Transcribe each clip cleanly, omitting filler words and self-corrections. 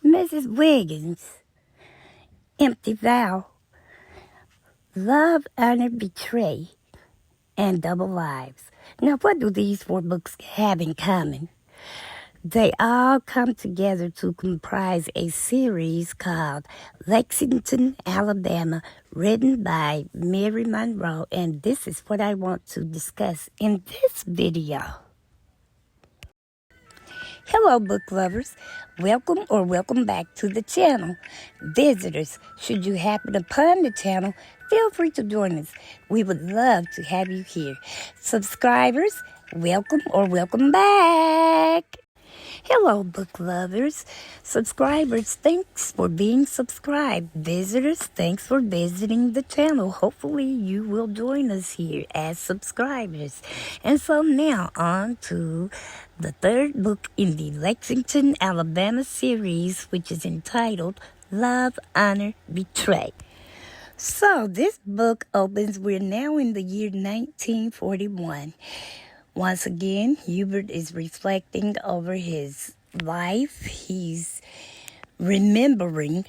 Mrs. Wiggins, Empty Vow, Love, Honor, Betray, and Double Lives. Now, what do these four books have in common? They all come together to comprise a series called Lexington, Alabama, written by Mary Monroe, and this is what I want to discuss in this video. Hello, book lovers. Welcome back to the channel. Visitors, should you happen upon the channel, feel free to join us. We would love to have you here. Subscribers, welcome back. Hello, book lovers. Subscribers, thanks for being subscribed. Visitors, thanks for visiting the channel. Hopefully, you will join us here as subscribers. And so now on to the third book in the Lexington, Alabama series, which is entitled Love, Honor, Betray. So this book opens, we're now in the year 1941. Once again, Hubert is reflecting over his life. He's remembering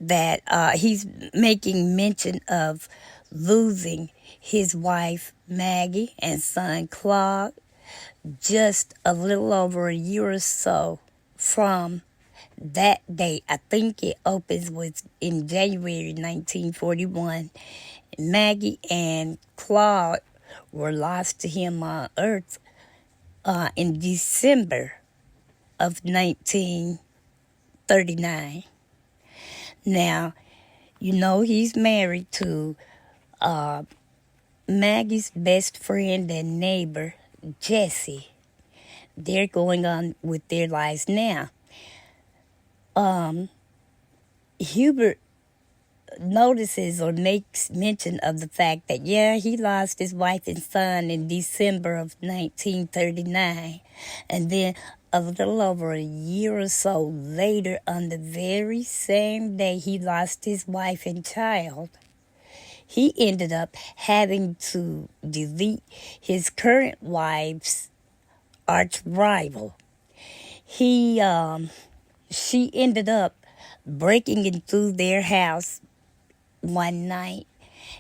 that he's making mention of losing his wife, Maggie, and son, Claude, just a little over a year or so from that date. I think it opens with in January 1941. Maggie and Claude were lost to him on earth in December of 1939. Now, you know he's married to Maggie's best friend and neighbor, Jessie. They're going on with their lives now. Hubert notices or makes mention of the fact that, he lost his wife and son in December of 1939. And then a little over a year or so later, on the very same day he lost his wife and child, he ended up having to delete his current wife's arch rival. She ended up breaking into their house one night,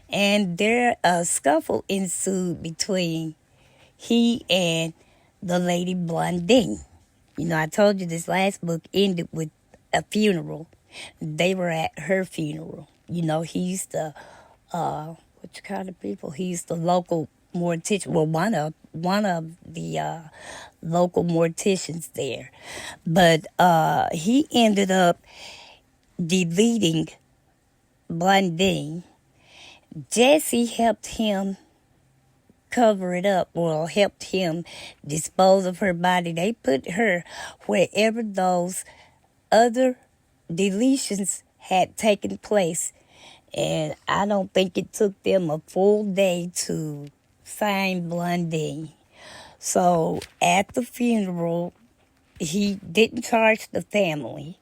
and a scuffle ensued between he and the lady Blondine. You know, I told you this last book ended with a funeral. They were at her funeral. You know, he's the what you call the people? He's the local mortician. Well, one of the local morticians there, but he ended up deleting Blondine. Jessie helped him cover it up, or helped him dispose of her body. They put her wherever those other deletions had taken place. And I don't think it took them a full day to find Blondine. So at the funeral, he didn't charge the family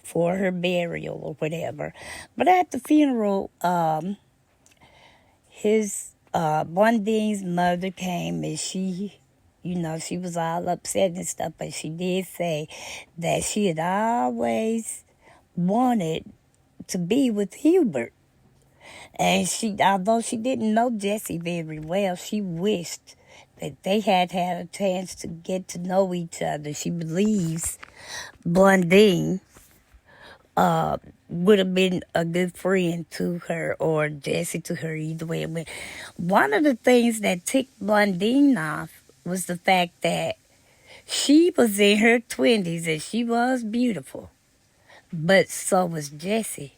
for her burial or whatever. But at the funeral, Blondine's mother came, and she was all upset and stuff, but she did say that she had always wanted to be with Hubert. And although she didn't know Jessie very well, she wished that they had a chance to get to know each other. She believes Blondine would have been a good friend to her, or Jessie to her, either way it went. One of the things that ticked Blondine off was the fact that she was in her 20s and she was beautiful. But so was Jessie.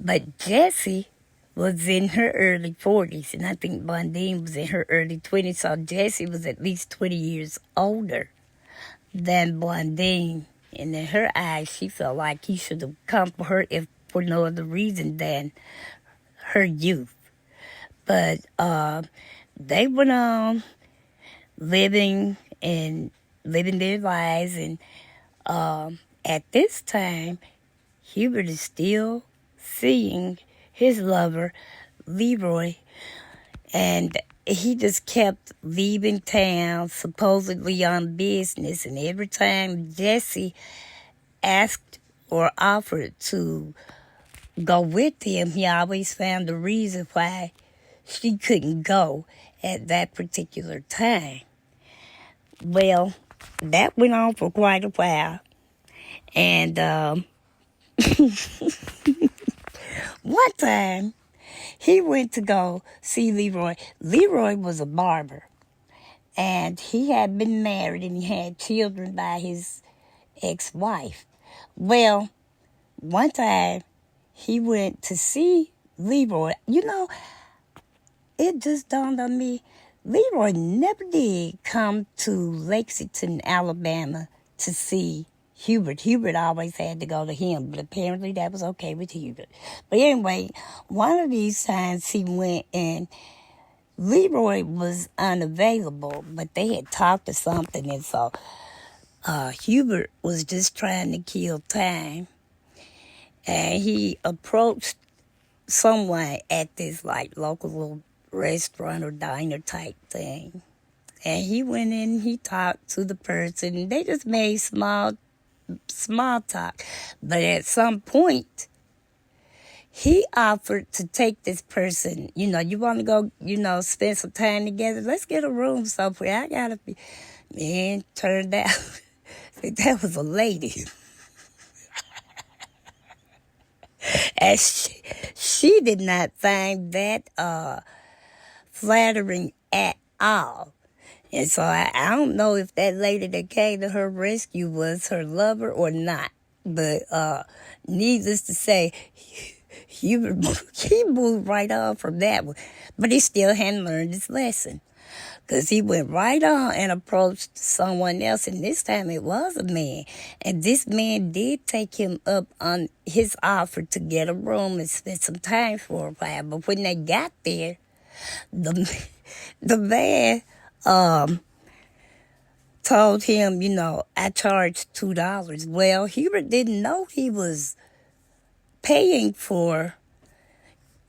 But Jessie was in her early 40s, and I think Blondine was in her early 20s, so Jessie was at least 20 years older than Blondine. And in her eyes, she felt like he should have come for her if for no other reason than her youth. But they went on living their lives, and at this time, Hubert is still seeing his lover, Leroy, and he just kept leaving town, supposedly on business. And every time Jessie asked or offered to go with him, he always found a reason why she couldn't go at that particular time. Well, that went on for quite a while. And one time, he went to go see Leroy. Leroy was a barber. And he had been married and he had children by his ex-wife. Well, one time, he went to see Leroy. You know, it just dawned on me, Leroy never did come to Lexington, Alabama to see Hubert. Hubert always had to go to him, but apparently that was okay with Hubert. But anyway, one of these times he went and Leroy was unavailable, but they had talked or something, and so Hubert was just trying to kill time. And he approached someone at this like local little restaurant or diner type thing. And he went in, he talked to the person. They just made small talk. But at some point, he offered to take this person, you want to go, spend some time together. Let's get a room somewhere. I got to be. Man, turned out that was a lady. And she did not find that flattering at all. And so I don't know if that lady that came to her rescue was her lover or not. But needless to say, he moved right on from that one. But he still hadn't learned his lesson. Because he went right on and approached someone else. And this time it was a man. And this man did take him up on his offer to get a room and spend some time for a while. But when they got there, the man told him, I charged $2. Well, Hubert didn't know he was paying for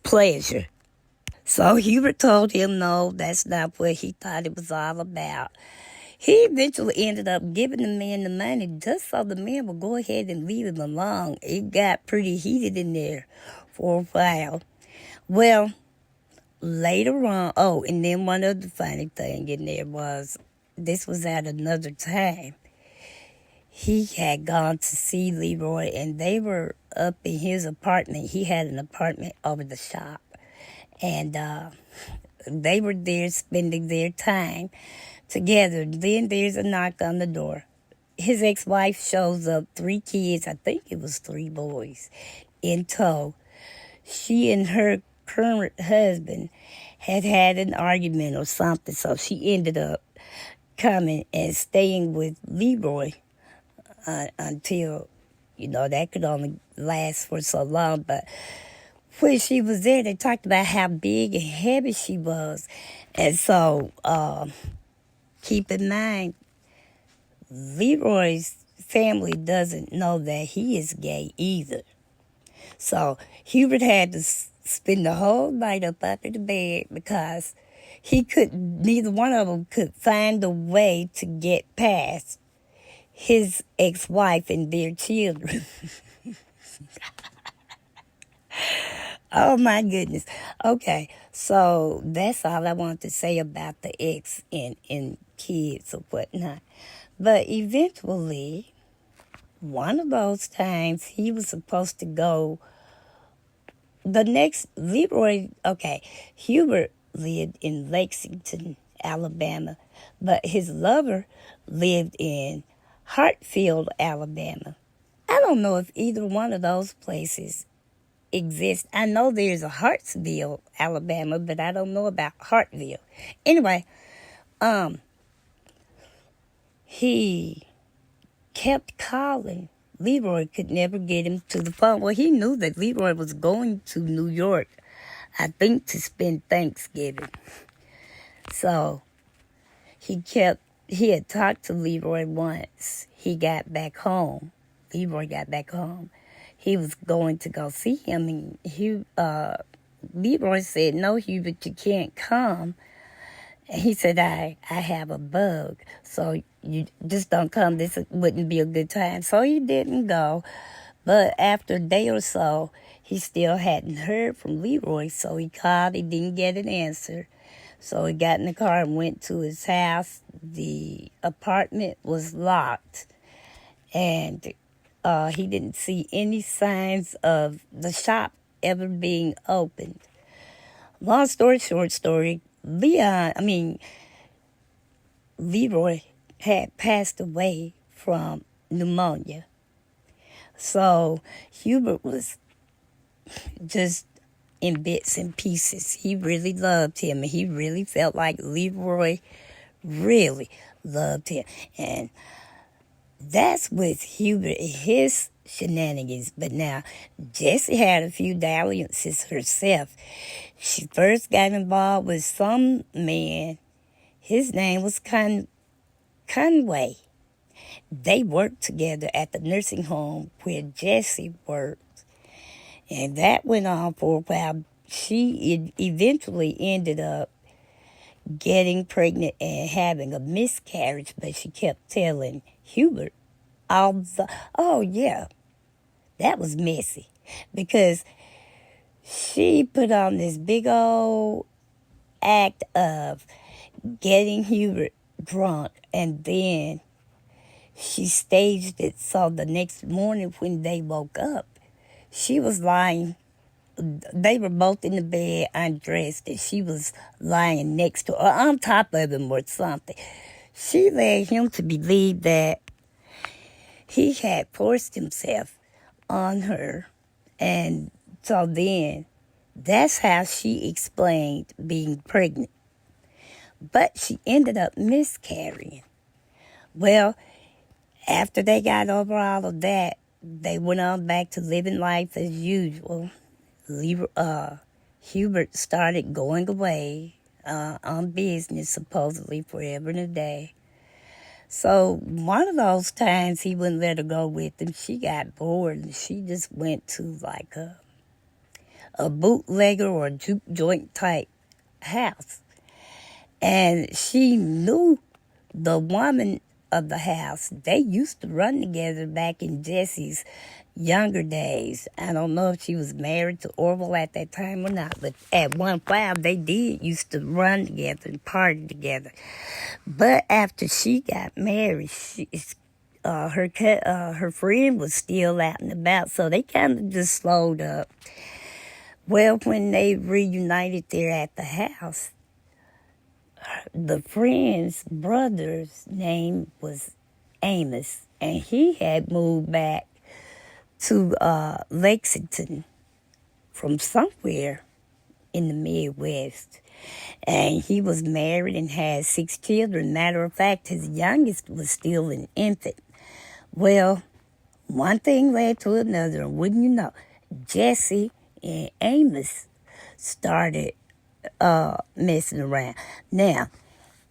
pleasure. So Hubert told him no, that's not what he thought it was all about. He eventually ended up giving the man the money just so the man would go ahead and leave him alone. It got pretty heated in there for a while. Well, later on, and then one other funny thing in there was, this was at another time. He had gone to see Leroy, and they were up in his apartment. He had an apartment over the shop. And they were there spending their time together. Then there's a knock on the door. His ex-wife shows up, 3 kids, I think it was 3 boys, in tow. She and her current husband had an argument or something, so she ended up coming and staying with Leroy until, that could only last for so long. But when she was there, they talked about how big and heavy she was. And so, keep in mind, Leroy's family doesn't know that he is gay either. Hubert had to spend the whole night up under the bed because neither one of them could find a way to get past his ex-wife and their children. Oh, my goodness. Okay, so that's all I want to say about the ex and kids or whatnot. But eventually, one of those times, he was supposed to go. Hubert lived in Lexington, Alabama, but his lover lived in Hartfield, Alabama. I don't know if either one of those places exist. I know there's a Hartsville, Alabama, but I don't know about Hartville. Anyway, he kept calling. Leroy could never get him to the phone. Well, he knew that Leroy was going to New York, I think, to spend Thanksgiving. So he had talked to Leroy once. He got back home. Leroy got back home. He was going to go see him, and Leroy said, "No, Hubert, you can't come." And he said, I have a bug, so you just don't come. This wouldn't be a good time. So he didn't go. But after a day or so, he still hadn't heard from Leroy, so he called. He didn't get an answer. So he got in the car and went to his house. The apartment was locked, and he didn't see any signs of the shop ever being opened. Long story short, Leroy had passed away from pneumonia. So Hubert was just in bits and pieces. He really loved him, and he really felt like Leroy really loved him. And that's with Hubert and his shenanigans. But now, Jessie had a few dalliances herself. She first got involved with some man. His name was Conway. They worked together at the nursing home where Jessie worked. And that went on for a while. She eventually ended up getting pregnant and having a miscarriage, but she kept telling Hubert oh yeah, that was messy, because she put on this big old act of getting Hubert drunk, and then she staged it so the next morning when they woke up, she was lying. They were both in the bed undressed, and she was lying next to or on top of him or something. She led him to believe that he had forced himself on her. And so then that's how she explained being pregnant. But she ended up miscarrying. Well, after they got over all of that, they went on back to living life as usual. Hubert started going away on business, supposedly forever and a day. So one of those times he wouldn't let her go with him. She got bored, and she just went to like a bootlegger or a juke joint type house. And she knew the woman of the house. They used to run together back in Jessie's younger days. I don't know if she was married to Orville at that time or not, but at one while they did used to run together and party together. But after she got married, her friend was still out and about, so they kind of just slowed up. Well, when they reunited there at the house, the friend's brother's name was Amos, and he had moved back to Lexington from somewhere in the Midwest. And he was married and had 6 children. Matter of fact, his youngest was still an infant. Well, one thing led to another, and wouldn't you know, Jessie and Amos started messing around. Now,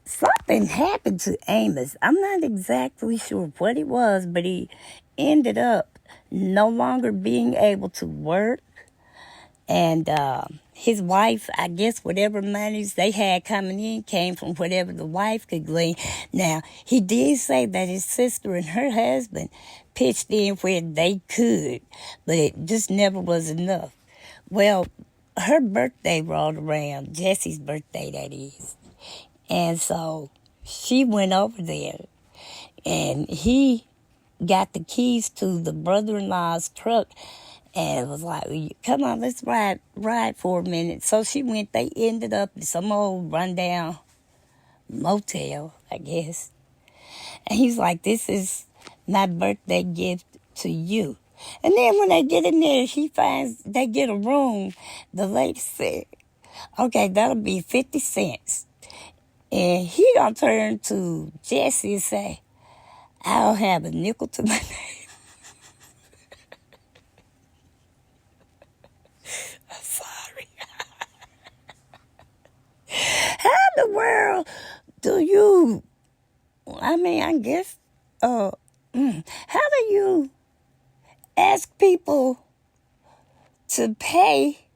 something happened to Amos. I'm not exactly sure what it was, but he ended up no longer being able to work. And his wife, I guess whatever monies they had coming in came from whatever the wife could glean. Now, he did say that his sister and her husband pitched in where they could, but it just never was enough. Well, her birthday rolled around, Jessie's birthday, that is. And so she went over there, and he got the keys to the brother-in-law's truck, and it was like, come on, let's ride for a minute. So she went. They ended up in some old rundown motel, I guess. And he's like, this is my birthday gift to you. And then when they get in there, they get a room. The lady said, okay, that'll be 50 cents. And he gonna turn to Jessie and say, I don't have a nickel to my name. I'm sorry. How in the world do you, I guess, how do you ask people to pay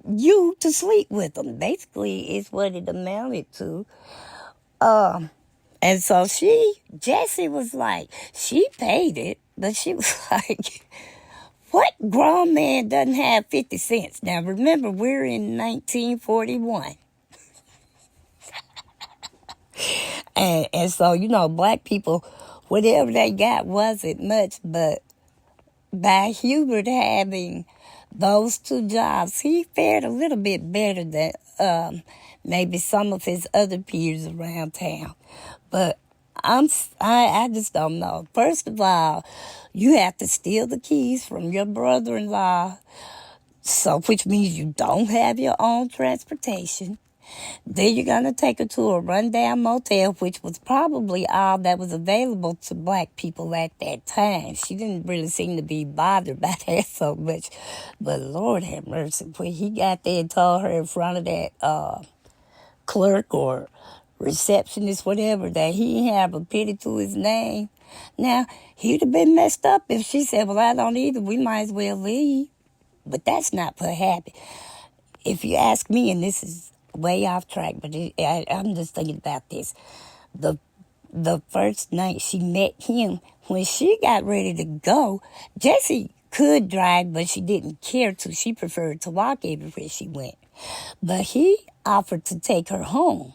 you to sleep with them. Basically, is what it amounted to. Um, and so Jessie was like, she paid it, but she was like, what grown man doesn't have 50 cents? Now, remember, we're in 1941. And so, black people, whatever they got wasn't much, but by Hubert having those two jobs, he fared a little bit better than maybe some of his other peers around town. But I just don't know. First of all, you have to steal the keys from your brother-in-law, so which means you don't have your own transportation. Then you're going to take her to a rundown motel, which was probably all that was available to black people at that time. She didn't really seem to be bothered by that so much. But Lord have mercy, when he got there and told her in front of that clerk or receptionist, whatever, that he didn't have a penny to his name. Now, he'd have been messed up if she said, well, I don't either. We might as well leave. But that's not what happened. If you ask me, and this is way off track, but I'm just thinking about this. The first night she met him, when she got ready to go, Jessie could drive, but she didn't care to. She preferred to walk everywhere she went. But he offered to take her home.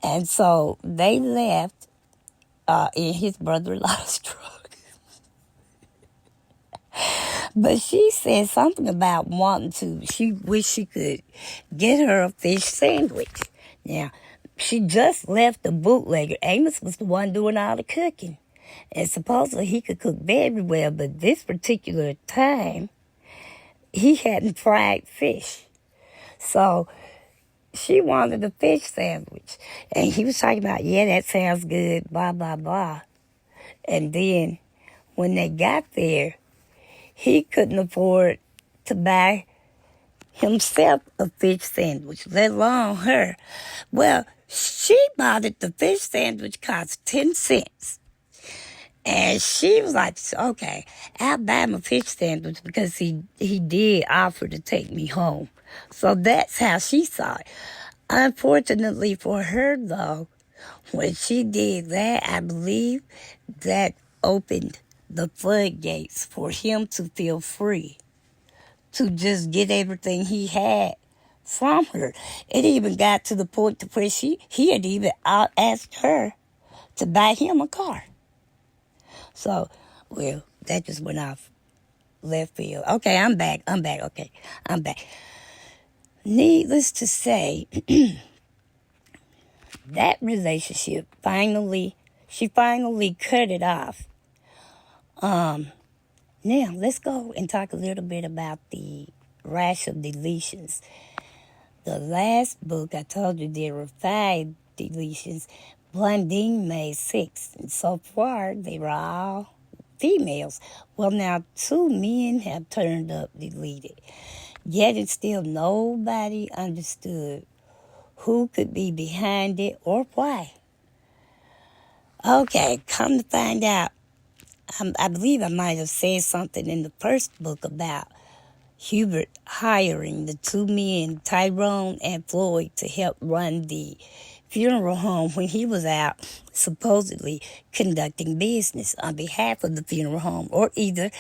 And so they left in his brother-in-law's truck. But she said something about she wished she could get her a fish sandwich. Now, she just left the bootlegger. Amos was the one doing all the cooking. And supposedly he could cook very well, but this particular time, he hadn't fried fish. So she wanted a fish sandwich. And he was talking about, yeah, that sounds good, blah, blah, blah. And then when they got there, he couldn't afford to buy himself a fish sandwich, let alone her. Well, she bought it. The fish sandwich cost 10 cents. And she was like, okay, I'll buy him a fish sandwich because he did offer to take me home. So that's how she saw it. Unfortunately for her, though, when she did that, I believe that opened the floodgates for him to feel free to just get everything he had from her. It even got to the point to where he had even asked her to buy him a car. So, well, that just went off left field. Okay, I'm back. Okay, I'm back. Needless to say, that relationship she finally cut it off. Now, let's go and talk a little bit about the rash of deletions. The last book, I told you there were 5 deletions. Blondine made 6. And so far, they were all females. Well, now 2 men have turned up deleted. Yet and still nobody understood who could be behind it or why. Okay, come to find out, I believe I might have said something in the first book about Hubert hiring the 2 men, Tyrone and Floyd, to help run the funeral home when he was out supposedly conducting business on behalf of the funeral home, or either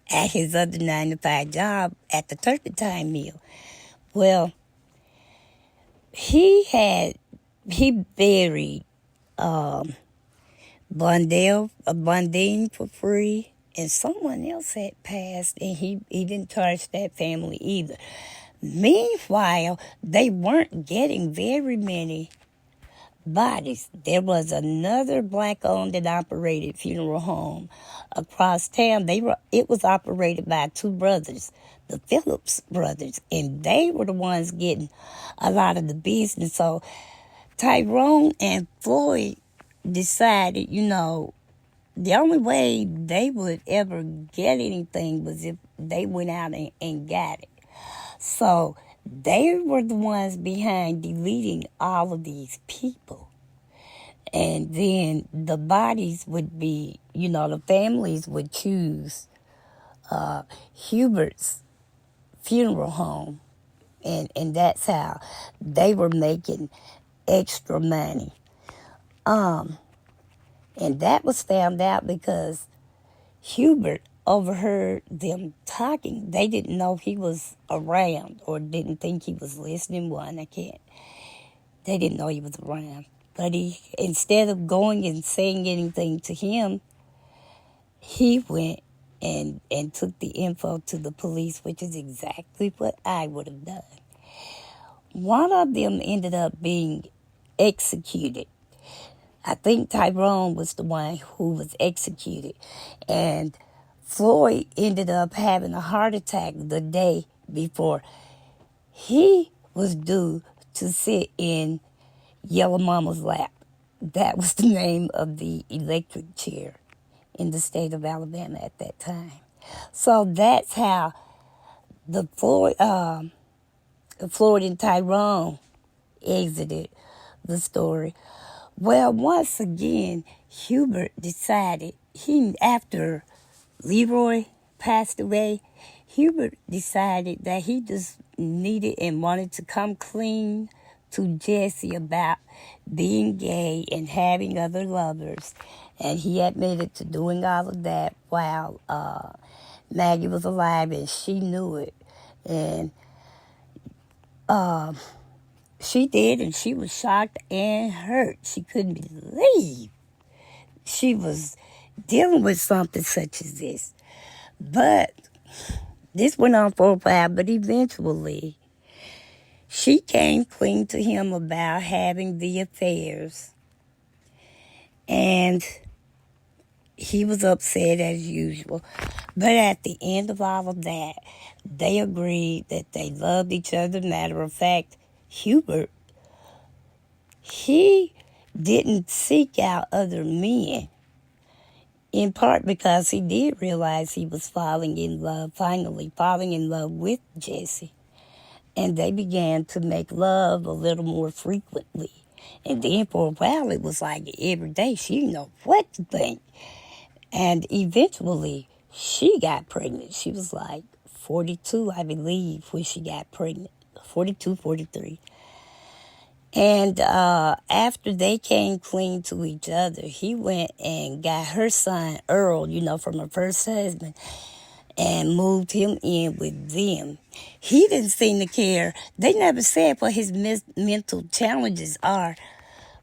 at his other 9-to-5 job at the turpentine mill. Well, he buried Blondine for free, and someone else had passed, and he didn't charge that family either. Meanwhile, they weren't getting very many bodies. There was another black-owned and operated funeral home across town. It was operated by 2 brothers, the Phillips brothers, and they were the ones getting a lot of the business. So Tyrone and Floyd decided, the only way they would ever get anything was if they went out and got it. So they were the ones behind deleting all of these people. And then the bodies would be, the families would choose Hubert's funeral home And that's how they were making extra money. And that was found out because Hubert overheard them talking. They didn't know he was around or didn't think he was listening. They didn't know he was around. But instead of going and saying anything to him, he went and took the info to the police, which is exactly what I would have done. One of them ended up being executed. I think Tyrone was the one who was executed. And Floyd ended up having a heart attack the day before he was due to sit in Yellow Mama's lap. That was the name of the electric chair in the state of Alabama at that time. So that's how the Floyd and Tyrone exited the story. Well, once again, Hubert decided, after Leroy passed away, Hubert decided that he just needed and wanted to come clean to Jesse about being gay and having other lovers. And he admitted to doing all of that while Maggie was alive, and she knew it. And she did, and she was shocked and hurt. She couldn't believe she was dealing with something such as this. But this went on for a while, but eventually she came clean to him about having the affairs. And he was upset as usual. But at the end of all of that, they agreed that they loved each other. Matter of fact, Hubert, he didn't seek out other men, in part because he did realize he was finally falling in love with Jesse. And they began to make love a little more frequently. And then for a while, it was like every day. She didn't know what to think. And eventually, she got pregnant. She was like 42, I believe, when she got pregnant. 42, 43. And after they came clean to each other, he went and got her son, Earl, from her first husband, and moved him in with them. He didn't seem to care. They never said what his mental challenges are,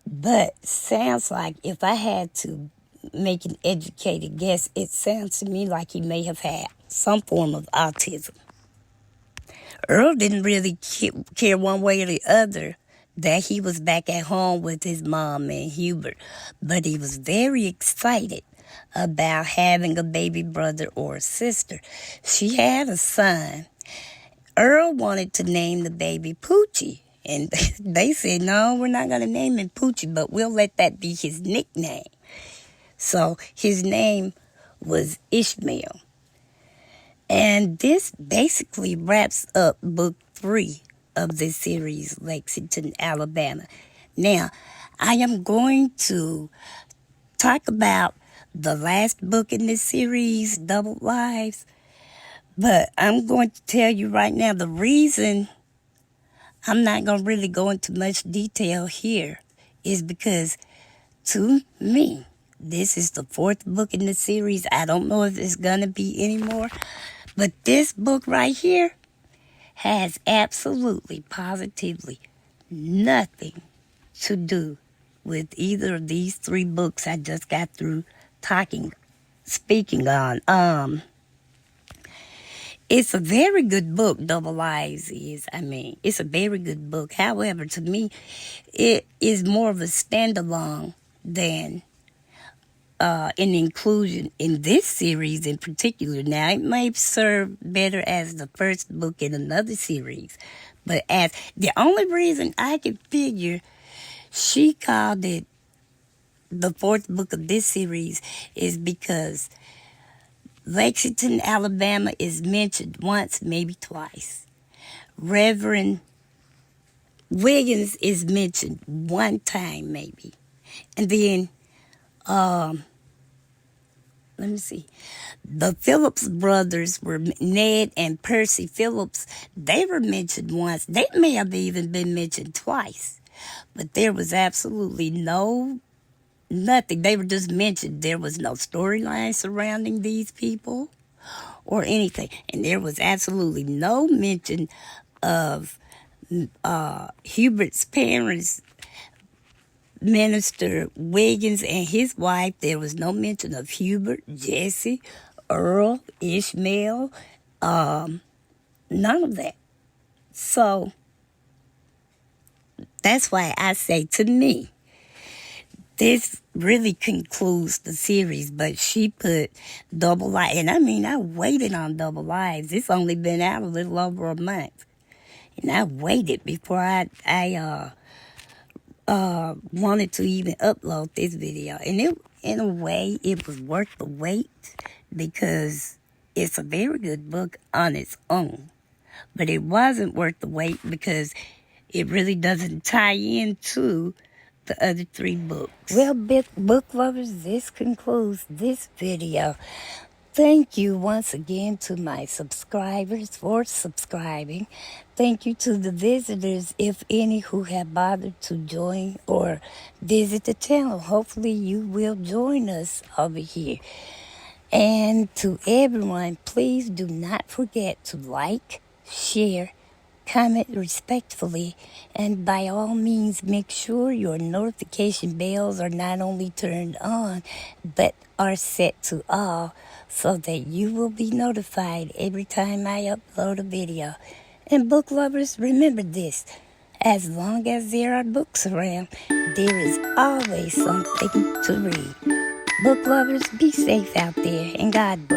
but sounds like, if I had to make an educated guess, it sounds to me like he may have had some form of autism. Earl didn't really care one way or the other that he was back at home with his mom and Hubert, but he was very excited about having a baby brother or sister. She had a son. Earl wanted to name the baby Poochie, and they said, no, we're not going to name him Poochie, but we'll let that be his nickname. So his name was Ishmael. And this basically wraps up book 3 of this series, Lexington, Alabama. Now, I am going to talk about the last book in this series, Double Lives. But I'm going to tell you right now, the reason I'm not going to really go into much detail here is because, to me, this is the 4th book in the series. I don't know if it's going to be any more. But this book right here has absolutely, positively nothing to do with either of these 3 books I just got through speaking on. It's a very good book, Double Lives is. It's a very good book. However, to me, it is more of a standalone than an inclusion in this series in particular. Now, it may serve better as the first book in another series, but as the only reason I could figure she called it the 4th book of this series is because Lexington, Alabama is mentioned once, maybe twice. Reverend Williams is mentioned one time, maybe. And then let me see. The Phillips brothers were Ned and Percy Phillips. They were mentioned once. They may have even been mentioned twice. But there was absolutely nothing. They were just mentioned. There was no storyline surrounding these people or anything. And there was absolutely no mention of Hubert's parents, Minister Wiggins and his wife. There was no mention of Hubert, Jesse, Earl, Ishmael, none of that. So that's why I say, to me, this really concludes the series. But she put Double Lives, and I mean, I waited on Double Lives. It's only been out a little over a month, and I waited before I wanted to even upload this video. And it, in a way, it was worth the wait, because it's a very good book on its own. But it wasn't worth the wait because it really doesn't tie into the other 3 books. Well, book lovers, this concludes this video. Thank you once again to my subscribers for subscribing. Thank you to the visitors, if any, who have bothered to join or visit the channel. Hopefully you will join us over here. And to everyone, please do not forget to like, share, comment respectfully, and by all means make sure your notification bells are not only turned on, but are set to all, so that you will be notified every time I upload a video. And book lovers, remember this: as long as there are books around, there is always something to read. Book lovers, be safe out there, and God bless.